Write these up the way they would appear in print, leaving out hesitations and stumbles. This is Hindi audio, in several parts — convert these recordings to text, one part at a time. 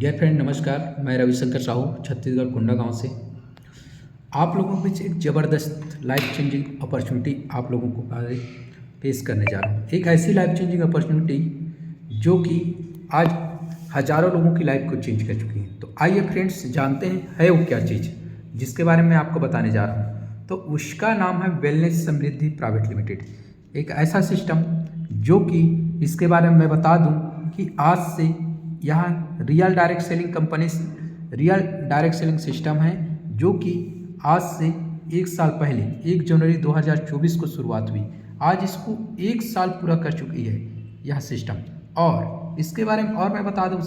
डियर फ्रेंड नमस्कार। मैं रविशंकर साहू छत्तीसगढ़ कुंडा गांव से आप लोगों के बीच एक ज़बरदस्त लाइफ चेंजिंग अपॉर्चुनिटी आप लोगों को आज पेश करने जा रहा हूँ। एक ऐसी लाइफ चेंजिंग अपॉर्चुनिटी जो कि आज हज़ारों लोगों की लाइफ को चेंज कर चुकी है। तो आइए फ्रेंड्स जानते हैं है वो क्या चीज़ जिसके बारे में आपको बताने जा रहा हूँ। तो उसका नाम है वेलनेस समृद्धि प्राइवेट लिमिटेड। एक ऐसा सिस्टम जो कि इसके बारे में मैं बता दूं कि आज से यहाँ real direct selling company real direct selling system है जो कि आज से एक साल पहले 1 जनवरी 2024 को शुरुआत हुई। आज इसको एक साल पूरा कर चुकी है यह सिस्टम। और इसके बारे में और मैं बता दूं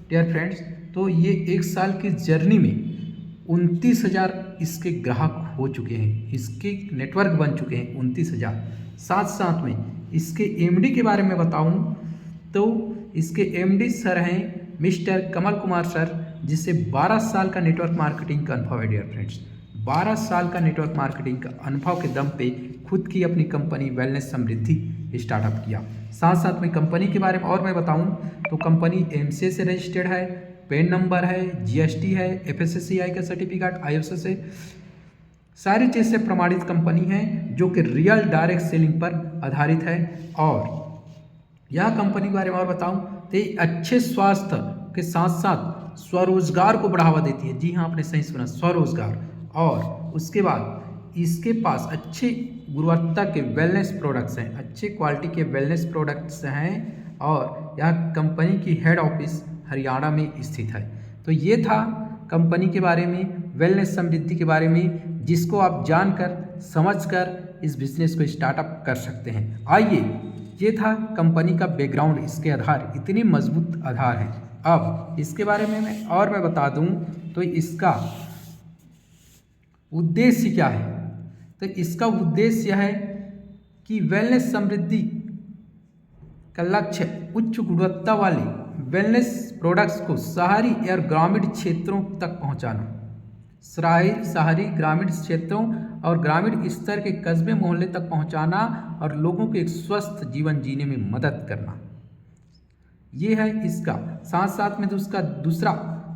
डियर फ्रेंड्स, तो ये एक साल की जर्नी में 29,000 इसके ग्राहक हो चुके हैं, इसके नेटवर्क बन चुके हैं 29,000। साथ साथ में इसके एमडी के बारे में बताऊं तो इसके एमडी सर हैं मिस्टर कमल कुमार सर, जिससे 12 साल का नेटवर्क मार्केटिंग का अनुभव है डियर फ्रेंड्स। 12 साल का नेटवर्क मार्केटिंग का अनुभव के दम पे खुद की अपनी कंपनी वेलनेस समृद्धि स्टार्टअप किया। साथ साथ में कंपनी के बारे में और मैं बताऊं तो कंपनी एमसीए से रजिस्टर्ड है, पैन नंबर है, जीएसटी है, एफएसएससीआई का सर्टिफिकेट, आईएफएससी से सारी चीज़ से प्रमाणित कंपनी है जो कि रियल डायरेक्ट सेलिंग पर आधारित है। और यह कंपनी के बारे में और बताऊं तो ये अच्छे स्वास्थ्य के साथ साथ स्वरोजगार को बढ़ावा देती है। जी हाँ, आपने सही सुना, स्वरोजगार। और उसके बाद इसके पास अच्छी गुणवत्ता के वेलनेस प्रोडक्ट्स हैं, अच्छे क्वालिटी के वेलनेस प्रोडक्ट्स हैं। और यह कंपनी की हेड ऑफिस हरियाणा में स्थित है। तो ये था कंपनी के बारे में, वेलनेस समृद्धि के बारे में, जिसको आप जानकर समझकर इस बिजनेस को स्टार्टअप कर सकते हैं। आइए, ये था कंपनी का बैकग्राउंड, इसके आधार इतने मजबूत आधार हैं। अब इसके बारे में मैं बता दूं तो इसका उद्देश्य क्या है। तो इसका उद्देश्य है कि वेलनेस समृद्धि का लक्ष्य उच्च गुणवत्ता वाले वेलनेस प्रोडक्ट्स को शहरी और ग्रामीण क्षेत्रों तक पहुंचाना। शहरी ग्रामीण क्षेत्रों और ग्रामीण स्तर के कस्बे मोहल्ले तक पहुंचाना और लोगों को एक स्वस्थ जीवन जीने में मदद करना, ये है इसका। साथ साथ में उसका दूसरा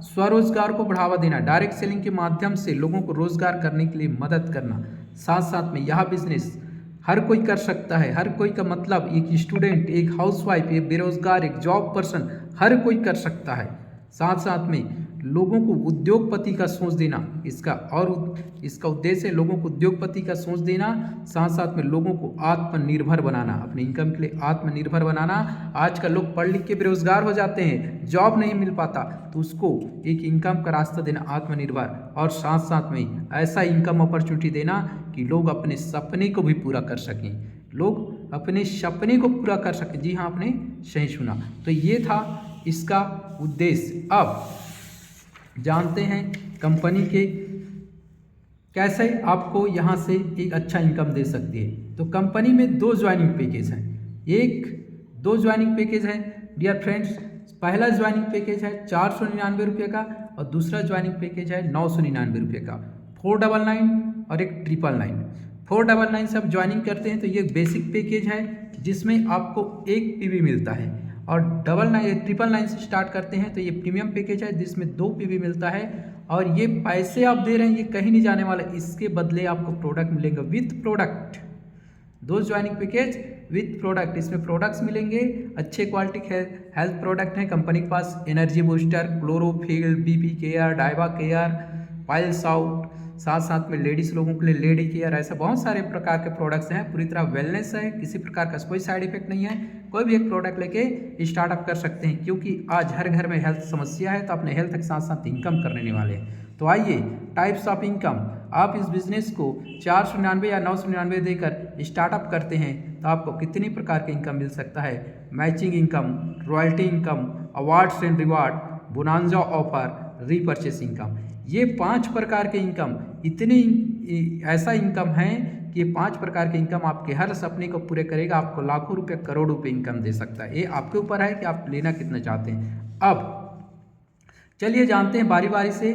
स्वरोजगार को बढ़ावा देना, डायरेक्ट सेलिंग के माध्यम से लोगों को रोजगार करने के लिए मदद करना। साथ साथ में यह बिजनेस हर कोई कर सकता है। हर कोई का मतलब एक स्टूडेंट, एक हाउसवाइफ, एक बेरोजगार, एक जॉब पर्सन, हर कोई कर सकता है। साथ साथ में लोगों को उद्योगपति का सोच देना इसका, और इसका उद्देश्य है लोगों को उद्योगपति का सोच देना। साथ साथ में लोगों को आत्मनिर्भर बनाना, अपने इनकम के लिए आत्मनिर्भर बनाना। आज कल लोग पढ़ लिख के बेरोजगार हो जाते हैं, जॉब नहीं मिल पाता, तो उसको एक इनकम का रास्ता देना, आत्मनिर्भर। और साथ साथ में ऐसा इनकम अपॉर्चुनिटी देना कि लोग अपने सपने को भी पूरा कर सकें, लोग अपने सपने को पूरा कर सकें। जी हाँ, आपने सही सुना। तो ये था इसका उद्देश्य। अब जानते हैं कंपनी के कैसे आपको यहाँ से एक अच्छा इनकम दे सकती है। तो कंपनी में 2 ज्वाइनिंग पैकेज हैं। 2 ज्वाइनिंग पैकेज है डियर फ्रेंड्स। पहला ज्वाइनिंग पैकेज है 499 रुपये का और दूसरा ज्वाइनिंग पैकेज है 999 रुपये का। 499 और एक 999। 499 से आप ज्वाइनिंग करते हैं तो ये बेसिक पैकेज है जिसमें आपको 1 पीवी मिलता है। और 999 से स्टार्ट करते हैं तो ये प्रीमियम पैकेज है जिसमें 2 पीवी मिलता है। और ये पैसे आप दे रहे हैं, ये कहीं नहीं जाने वाला, इसके बदले आपको प्रोडक्ट मिलेंगे with product. 2 joining package with product, इसमें प्रोडक्ट्स मिलेंगे, अच्छे क्वालिटी के हेल्थ प्रोडक्ट हैं कंपनी के पास। Energy booster, chlorophyll, BP care, डाइबा केयर, पाइल्स आउट। साथ साथ में लेडीज़ लोगों के लिए लेडी केयर, ऐसा बहुत सारे प्रकार के प्रोडक्ट्स हैं। पूरी तरह वेलनेस है, किसी प्रकार का कोई साइड इफेक्ट नहीं है। कोई भी एक प्रोडक्ट लेके स्टार्टअप कर सकते हैं, क्योंकि आज हर घर में हेल्थ समस्या है, तो अपने हेल्थ के साथ साथ इनकम करने वाले हैं। तो आइए, टाइप्स ऑफ इनकम, आप इस बिजनेस को 499 या 999 देकर स्टार्टअप करते हैं तो आपको कितनी प्रकार के इनकम मिल सकता है। Matching income, royalty income, awards and reward, bonanza offer, repurchase income. ये 5 प्रकार के इनकम इतनी ऐसा इनकम है कि ये 5 प्रकार के इनकम आपके हर सपने को पूरे करेगा, आपको लाखों रुपए, करोड़ों रुपए इनकम दे सकता है। ये आपके ऊपर है कि आप लेना कितना चाहते हैं। अब चलिए जानते हैं बारी बारी से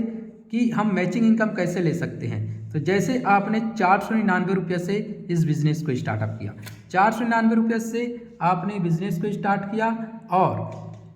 कि हम मैचिंग इनकम कैसे ले सकते हैं। तो जैसे आपने 499 रुपये से इस बिज़नेस को स्टार्टअप किया, 499 रुपये से आपने बिज़नेस को स्टार्ट किया और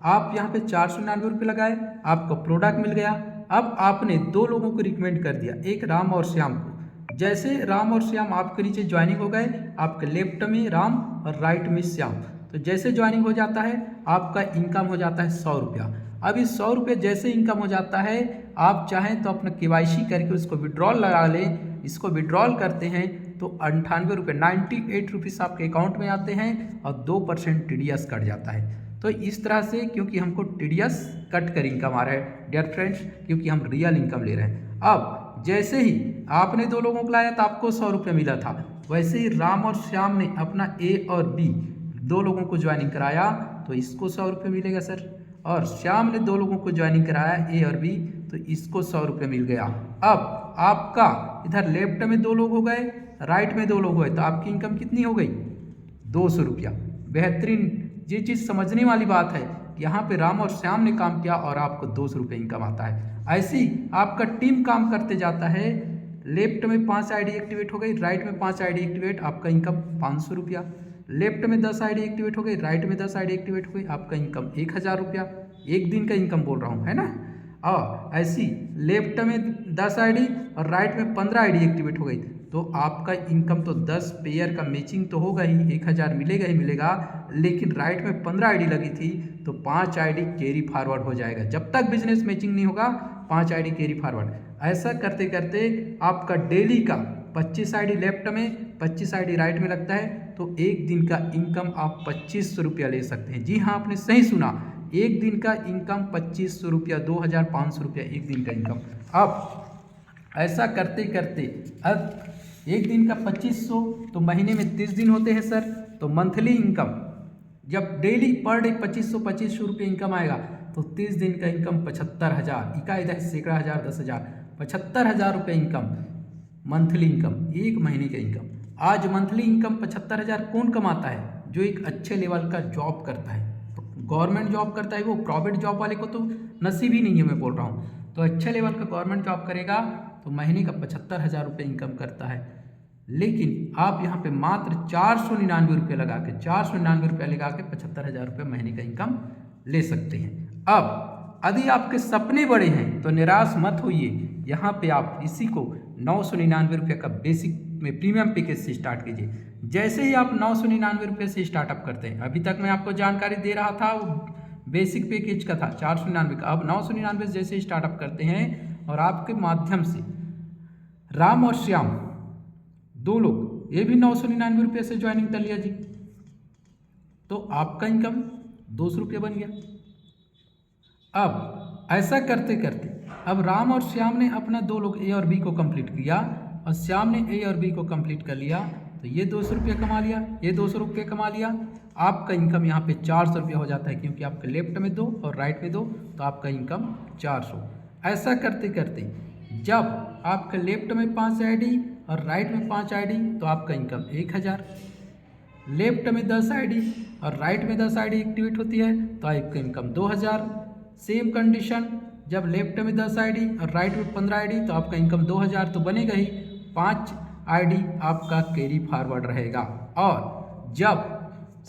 आप यहाँ पे 499 रुपये लगाए, आपको प्रोडक्ट मिल गया। अब आपने 2 लोगों को रिकमेंड कर दिया, एक राम और श्याम को। जैसे राम और श्याम आपके नीचे ज्वाइनिंग हो गए, आपके लेफ्ट में राम और राइट में श्याम, तो जैसे ज्वाइनिंग हो जाता है आपका इनकम हो जाता है 100 रुपया। अब इस 100 रुपये जैसे इनकम हो जाता है, आप चाहें तो अपना KYC करके उसको विड्रॉल लगा लें। इसको विड्रॉल करते हैं तो 98 रुपये 98 रुपीज़ आपके अकाउंट में आते हैं और 2% TDS कट जाता है। तो इस तरह से, क्योंकि हमको TDS कट कर इनकम आ रहा है डियर फ्रेंड्स, क्योंकि हम रियल इनकम ले रहे हैं। अब जैसे ही आपने 2 लोगों को लाया तो आपको 100 रुपये मिला था, वैसे ही राम और श्याम ने अपना A और B 2 लोगों को ज्वाइनिंग कराया तो इसको 100 रुपये मिलेगा सर। और श्याम ने 2 लोगों को ज्वाइनिंग कराया A और B, तो इसको 100 रुपये मिल गया। अब आपका इधर लेफ्ट में 2 लोग हो गए, राइट में 2 लोग हुए, तो आपकी इनकम कितनी हो गई? 200 रुपया। बेहतरीन, ये चीज़ समझने वाली बात है, यहाँ पे राम और श्याम ने काम किया और आपको 200 रुपये इनकम आता है। ऐसे ही आपका टीम काम करते जाता है। लेफ्ट में 5 ID एक्टिवेट हो गई, राइट में 5 ID एक्टिवेट, आपका इनकम 500 रुपया। लेफ्ट में 10 ID एक्टिवेट हो गई, राइट में 10 ID एक्टिवेट हो गई, आपका इनकम 1000 रुपया। एक दिन का इनकम बोल रहा हूँ, है ना। और ऐसी लेफ्ट में 10 ID और राइट में 15 ID एक्टिवेट हो गई, तो आपका इनकम तो 10 पेयर का मैचिंग तो होगा ही, 1000 मिलेगा ही मिलेगा। लेकिन राइट में 15 ID लगी थी तो 5 ID कैरी फॉरवर्ड हो जाएगा। जब तक बिजनेस मैचिंग नहीं होगा 5 ID कैरी फॉरवर्ड। ऐसा करते करते आपका डेली का 25 ID लेफ्ट में 25 ID राइट में लगता है, तो एक दिन का इनकम आप 2500 रुपया ले सकते हैं। जी हाँ, आपने सही सुना, एक दिन का इनकम 2500 रुपया, 2500 रुपया एक दिन का इनकम। अब ऐसा करते करते अब एक दिन का 2500, तो महीने में 30 दिन होते हैं सर, तो मंथली इनकम जब डेली पर डे 2500 रुपये इनकम आएगा तो 30 दिन का इनकम 75,000, इका इधर सैकड़ा हज़ार 10,000, 75,000 रुपये इनकम मंथली इनकम, एक महीने का इनकम। आज मंथली इनकम 75,000 कौन कमाता है? जो एक अच्छे लेवल का जॉब करता है, गवर्नमेंट जॉब करता है, वो प्राइवेट जॉब वाले को तो नसीब ही नहीं है, मैं बोल रहा हूँ। तो अच्छे लेवल का गवर्नमेंट जॉब करेगा तो महीने का 75,000 रुपये इनकम करता है। लेकिन आप यहाँ पे मात्र 499 रुपये लगा के 499 रुपये लगा के 75,000 रुपये महीने का इनकम ले सकते हैं। अब यदि आपके सपने बड़े हैं तो निराश मत होइए, यहाँ पे आप इसी को 999 रुपये का बेसिक में प्रीमियम पैकेज से स्टार्ट कीजिए। जैसे ही आप 999 रुपये से स्टार्टअप करते हैं, अभी तक मैं आपको जानकारी दे रहा था वो बेसिक पैकेज का था 499 का, अब 999 जैसे स्टार्टअप करते हैं और आपके माध्यम से राम और श्याम 2 लोग, ये भी 999 रुपये से ज्वाइनिंग कर लिया जी, तो आपका इनकम 200 रुपये बन गया। अब ऐसा करते करते अब राम और श्याम ने अपना 2 लोग A और B को कंप्लीट किया और श्याम ने A और B को कंप्लीट कर लिया, तो ये 200 रुपये कमा लिया, ये 200 रुपये कमा लिया। आपका इनकम यहाँ पे 400 रुपये हो जाता है, क्योंकि आपके लेफ्ट में 2 और राइट में 2, तो आपका इनकम 400। ऐसा करते करते जब आपके लेफ्ट में 5 ID और राइट में 5 ID, तो आपका इनकम 1000। लेफ्ट में 10 ID और राइट में 10 ID एक्टिवेट होती है तो आपका इनकम 2000। सेम कंडीशन, जब लेफ्ट में 10 ID और राइट में 15 ID, तो आपका इनकम 2000 तो बनेगा ही। 5 ID आपका कैरी फॉरवर्ड रहेगा। और जब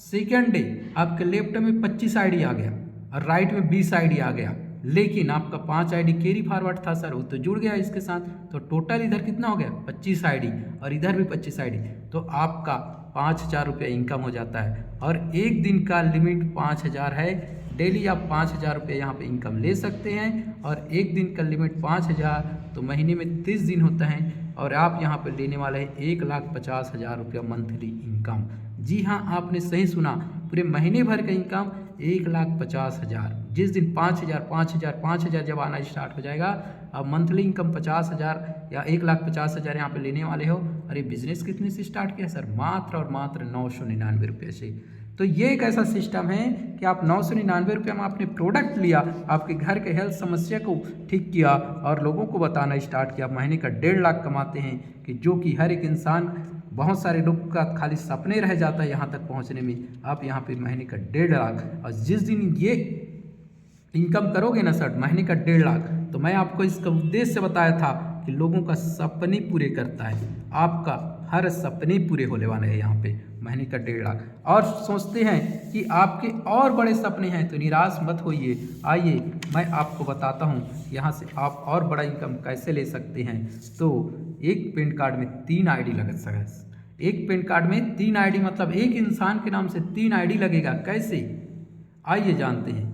सेकेंड डे आपके लेफ्ट में 25 ID आ गया और राइट में 20 ID आ गया, लेकिन आपका 5 ID कैरी फॉरवर्ड था सर, वो तो जुड़ गया इसके साथ, तो टोटल इधर कितना हो गया 25 ID और इधर भी 25 ID, तो आपका 5000 रुपये इनकम हो जाता है। और एक दिन का लिमिट 5000 है, डेली आप 5000 रुपये यहाँ पे इनकम ले सकते हैं। और एक दिन का लिमिट 5000, तो महीने में 30 दिन होता है और आप यहाँ पे लेने वाले हैं 1,50,000 रुपया मंथली इनकम। जी हाँ, आपने सही सुना, पूरे महीने भर का इनकम 1,50,000। जिस दिन 5,000 जब आना स्टार्ट हो जाएगा, अब मंथली इनकम 50,000 या 1,50,000 यहाँ पे लेने वाले हो। अरे बिजनेस कितने से स्टार्ट किया सर? मात्र और मात्र 999 रुपये से। तो ये एक ऐसा सिस्टम है कि आप 999 रुपये में आपने प्रोडक्ट लिया, आपके घर के हेल्थ समस्या को ठीक किया और लोगों को बताना स्टार्ट किया। महीने का 1.5 लाख कमाते हैं, कि जो कि हर एक इंसान, बहुत सारे लोग का खाली सपने रह जाता है यहाँ तक पहुँचने में। आप यहाँ पे महीने का 1.5 लाख, और जिस दिन ये इनकम करोगे ना सर महीने का 1.5 लाख, तो मैं आपको इसका उद्देश्य से बताया था कि लोगों का सपने पूरे करता है। आपका हर सपने पूरे होने वाले हैं यहाँ पे। महीने का 1.5 लाख। और सोचते हैं कि आपके और बड़े सपने हैं तो निराश मत होइए। आइए मैं आपको बताता हूँ यहाँ से आप और बड़ा इनकम कैसे ले सकते हैं। तो एक पैन कार्ड में 3 आईडी लग सकता है। एक पैन कार्ड में 3 आईडी मतलब एक इंसान के नाम से 3 आईडी लगेगा। कैसे, आइए जानते हैं।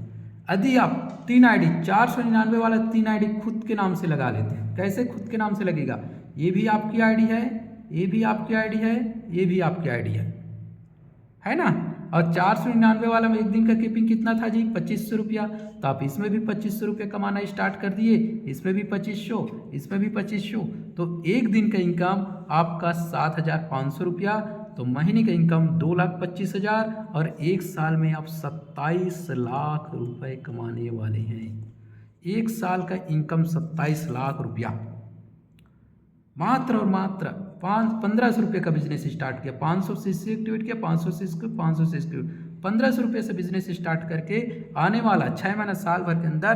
यदि आप 3 आईडी 499 वाला 3 आईडी खुद के नाम से लगा लेते हैं, कैसे खुद के नाम से लगेगा, ये भी आपकी आईडी है, ये भी आपकी आईडी है, ये भी आपकी आईडी है ना। और 499 वाला में एक दिन का कीपिंग कितना था जी, 2500 रुपया। तो आप इसमें भी 2500 रुपया कमाना स्टार्ट कर दिए, इसमें भी 2500, इसमें भी 2500। तो एक दिन का इनकम आपका 7500 रुपया। तो महीने का इनकम 2,25,000 और एक साल में आप 27 लाख रुपए कमाने वाले हैं। एक साल का इनकम 27 लाख रुपया। मात्र और मात्र 1500 रुपये का बिजनेस स्टार्ट किया, 500 से एक्टिवेट किया, 500 से 1500 रुपये से बिजनेस स्टार्ट करके आने वाला 6 महीना साल भर के अंदर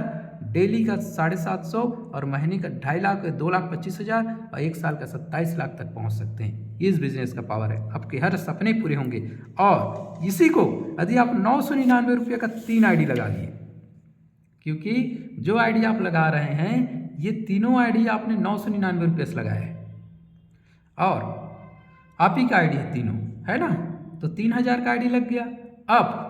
डेली का 750 और महीने का 2.5 लाख, 2,25,000 और एक साल का 27 लाख तक पहुंच सकते हैं। इस बिजनेस का पावर है, आपके हर सपने पूरे होंगे। और इसी को यदि आप 999 रुपये का 3 आईडी लगा लिए, क्योंकि जो आईडी आप लगा रहे हैं ये तीनों आईडी आपने 999 रुपये से लगाया है और आप ही का आईडी है तीनों, है ना। तो 3000 का आईडी लग गया। अब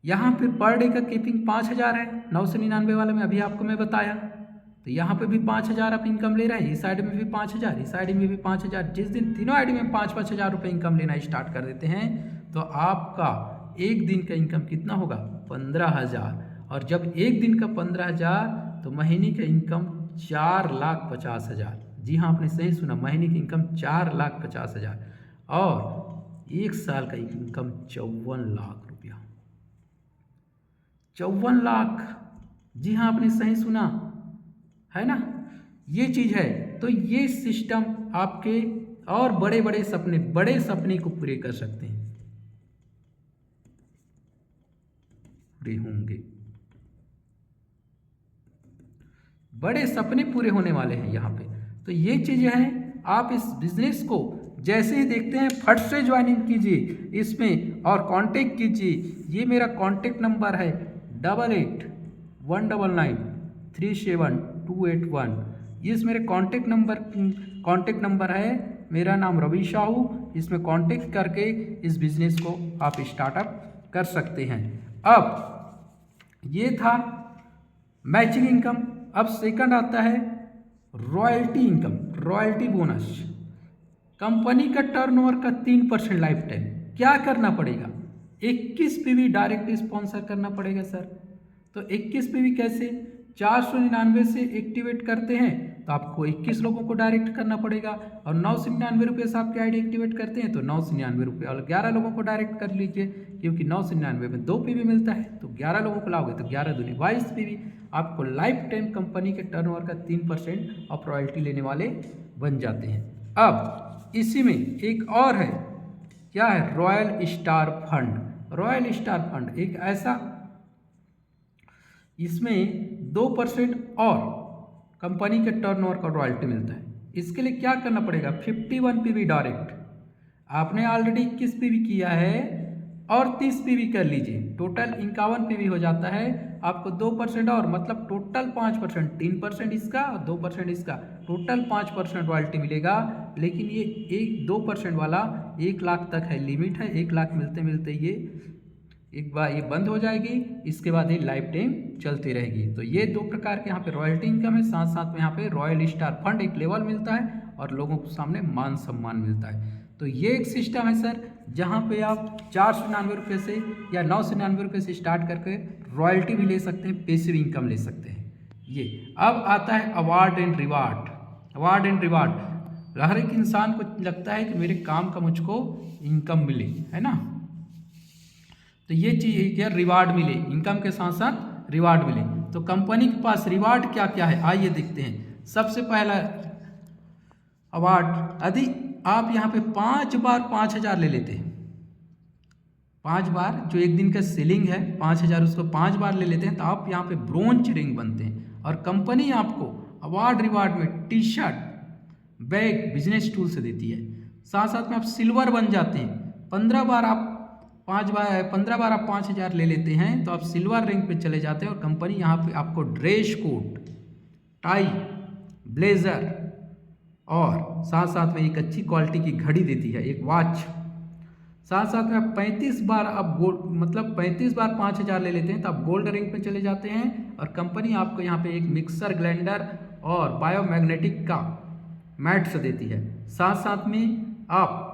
यहाँ पे पर डे का कीपिंग 5000 है, 999 वाले में अभी आपको मैं बताया। तो यहाँ पे भी 5000 आप इनकम ले रहे हैं, इस आईडी में भी 5000, इस आईडी में भी 5000। जिस दिन तीनों आईडी में 5-5 हज़ार रुपये इनकम लेना स्टार्ट कर देते हैं तो आपका एक दिन का इनकम कितना होगा, 15,000। और जब एक दिन का 15,000 तो महीने का इनकम 4,50,000। जी हाँ, आपने सही सुना, महीने की इनकम 4,50,000 और एक साल का इनकम 54 लाख रुपया। 54 लाख, जी हाँ आपने सही सुना, है ना। ये चीज़ है। तो ये सिस्टम आपके और बड़े सपने को पूरे कर सकते हैं, पूरे होंगे। बड़े सपने पूरे होने वाले हैं यहाँ पे। तो ये चीज़ें हैं, आप इस बिजनेस को जैसे ही देखते हैं फट से ज्वाइनिंग कीजिए इसमें और कांटेक्ट कीजिए। ये मेरा कांटेक्ट नंबर है 8819937281। ये मेरे कांटेक्ट नंबर है। मेरा नाम रवि साहू। इसमें कांटेक्ट करके इस बिज़नेस को आप स्टार्टअप कर सकते हैं। अब ये था मैचिंग इनकम। अब सेकंड आता है royalty income, royalty bonus. Company का टर्नओवर का 3% लाइफ टाइम। क्या करना पड़ेगा, 21 पीवी डायरेक्ट स्पॉन्सर करना पड़ेगा सर। तो 21 पीवी कैसे, 499 से एक्टिवेट करते हैं तो आपको 21 लोगों को डायरेक्ट करना पड़ेगा और 999 रुपये से आपके आईडी एक्टिवेट करते हैं तो 999 रुपये और 11 लोगों को डायरेक्ट कर लीजिए, क्योंकि 999 में 2 पीवी मिलता है तो 11 लोगों को लाओगे तो 11 दूनी 22 पीवी। आपको लाइफ टाइम कंपनी के टर्नओवर का 3% ऑफ रॉयल्टी लेने वाले बन जाते हैं। अब इसी में एक और है, क्या है, royal star fund. Royal star fund एक ऐसा, इसमें 2% और कंपनी के टर्नओवर का रॉयल्टी मिलता है। इसके लिए क्या करना पड़ेगा, 51 पीवी डायरेक्ट। आपने ऑलरेडी 21 पीवी किया है और 30 पीवी कर लीजिए, टोटल 51 पीवी हो जाता है। आपको 2% और, मतलब टोटल 5%, 3% इसका और 2% इसका, टोटल 5% रॉयल्टी मिलेगा। लेकिन ये 2% वाला 1 लाख तक है, लिमिट है। 1 लाख मिलते मिलते ये एक बार ये बंद हो जाएगी, इसके बाद ये लाइफ टाइम चलती रहेगी। तो ये 2 प्रकार के यहाँ पे रॉयल्टी इनकम है। साथ साथ में यहाँ पे रॉयल स्टार फंड एक लेवल मिलता है और लोगों को सामने मान सम्मान मिलता है। तो ये एक सिस्टम है सर, जहाँ पे आप 499 रुपये से या 999 रुपये से स्टार्ट करके रॉयल्टी भी ले सकते हैं, पैसिव इनकम ले सकते हैं। ये अब आता है award and reward. Award and reward, हर एक इंसान को लगता है कि मेरे काम का मुझको इनकम मिले, है ना। तो ये चीज़ क्या, रिवार्ड मिले, इनकम के साथ साथ रिवार्ड मिले। तो कंपनी के पास रिवार्ड क्या क्या है, आइए देखते हैं। सबसे पहला अवार्ड, यदि आप यहाँ पे 5 बार 5000 ले लेते हैं, 5 बार जो एक दिन का सेलिंग है 5000, उसको 5 बार ले लेते हैं तो आप यहाँ पे ब्रोंज रिंग बनते हैं। और कंपनी आपको अवार्ड रिवार्ड में T shirt, bag, business tool से देती है। साथ साथ में आप सिल्वर बन जाते हैं। 15 बार आप 5,000 ले लेते हैं तो आप सिल्वर रैंक पे चले जाते हैं और कंपनी यहाँ पे आपको ड्रेस कोट, टाई, ब्लेजर और साथ साथ में एक अच्छी क्वालिटी की घड़ी देती है, एक वॉच। साथ साथ में आप 35 बार आप गोल्ड 35 बार 5,000 ले लेते हैं तो आप गोल्ड रैंक पे चले जाते हैं और कंपनी आपको यहाँ पे एक मिक्सर ग्राइंडर और बायोमैग्नेटिक का मैट्स देती है। साथ साथ में आप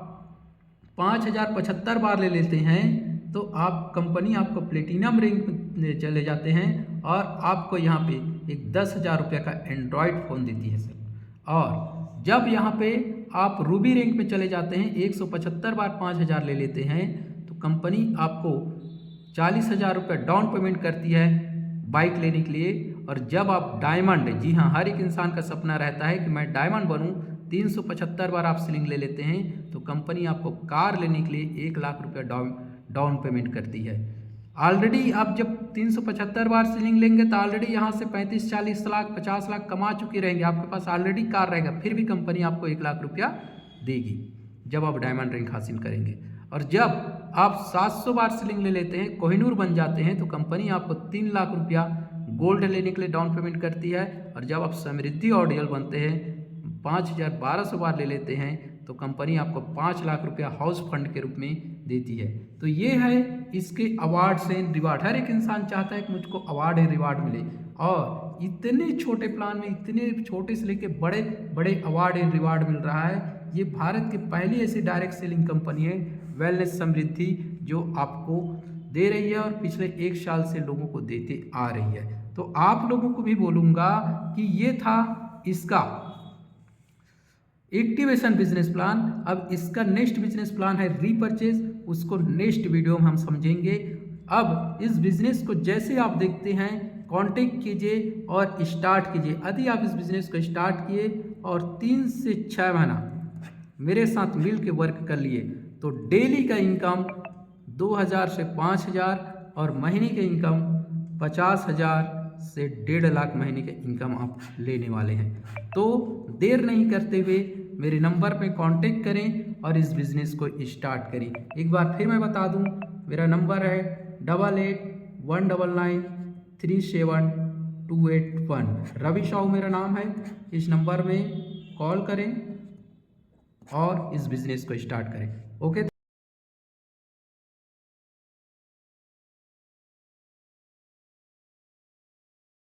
5,075 बार ले लेते हैं तो आप कंपनी आपको प्लेटिनम रैंक में चले जाते हैं और आपको यहाँ पे एक 10,000 रुपये का एंड्रॉयड फ़ोन देती है सर। और जब यहाँ पे आप रूबी रैंक में चले जाते हैं 175 बार 5,000 ले लेते हैं तो कंपनी आपको 40,000 रुपये डाउन पेमेंट करती है बाइक लेने के लिए। और जब आप डायमंड, जी हाँ, हर एक इंसान का सपना रहता है कि मैं डायमंड बनूं, 375 बार आप सीलिंग ले लेते हैं तो कंपनी आपको कार लेने के लिए 1 लाख रुपये डाउन पेमेंट करती है। ऑलरेडी आप जब 375 बार सीलिंग लेंगे तो ऑलरेडी यहाँ से 35-40 लाख 50 लाख कमा चुके रहेंगे, आपके पास ऑलरेडी कार रहेगा, फिर भी कंपनी आपको 1 लाख रुपया देगी जब आप डायमंड रैंक हासिल करेंगे। और जब आप 700 बार सीलिंग ले लेते हैं, कोहिनूर बन जाते हैं तो कंपनी आपको 3 लाख रुपया गोल्ड लेने के लिए डाउन पेमेंट करती है। और जब आप समृद्धि ऑडियल बनते हैं, 5,1200 बार ले लेते हैं तो कंपनी आपको 5 लाख रुपया हाउस फंड के रूप में देती है। तो ये है इसके अवार्ड्स एंड रिवार्ड। हर एक इंसान चाहता है कि मुझको अवार्ड एंड रिवार्ड मिले और इतने छोटे प्लान में इतने छोटे से लेके बड़े बड़े अवार्ड एंड रिवार्ड मिल रहा है। ये भारत की पहली ऐसी डायरेक्ट सेलिंग कंपनी है वेलनेस समृद्धि जो आपको दे रही है और पिछले 1 साल से लोगों को देते आ रही है। तो आप लोगों को भी बोलूँगा कि ये था इसका एक्टिवेशन बिजनेस प्लान। अब इसका नेक्स्ट बिजनेस प्लान है रीपरचेज, उसको नेक्स्ट वीडियो में हम समझेंगे। अब इस बिजनेस को जैसे आप देखते हैं कांटेक्ट कीजिए और स्टार्ट कीजिए। यदि आप इस बिजनेस को स्टार्ट किए और 3 से 6 महीना मेरे साथ मिल के वर्क कर लिए तो डेली का इनकम 2,000 से 5,000 और महीने का इनकम 50,000 से 1.5 लाख महीने का इनकम आप लेने वाले हैं। तो देर नहीं करते हुए मेरे नंबर पे कांटेक्ट करें और इस बिज़नेस को स्टार्ट करें। एक बार फिर मैं बता दूं, मेरा नंबर है 8819937281। रवि साहू मेरा नाम है। इस नंबर में कॉल करें और इस बिज़नेस को स्टार्ट करें। ओके।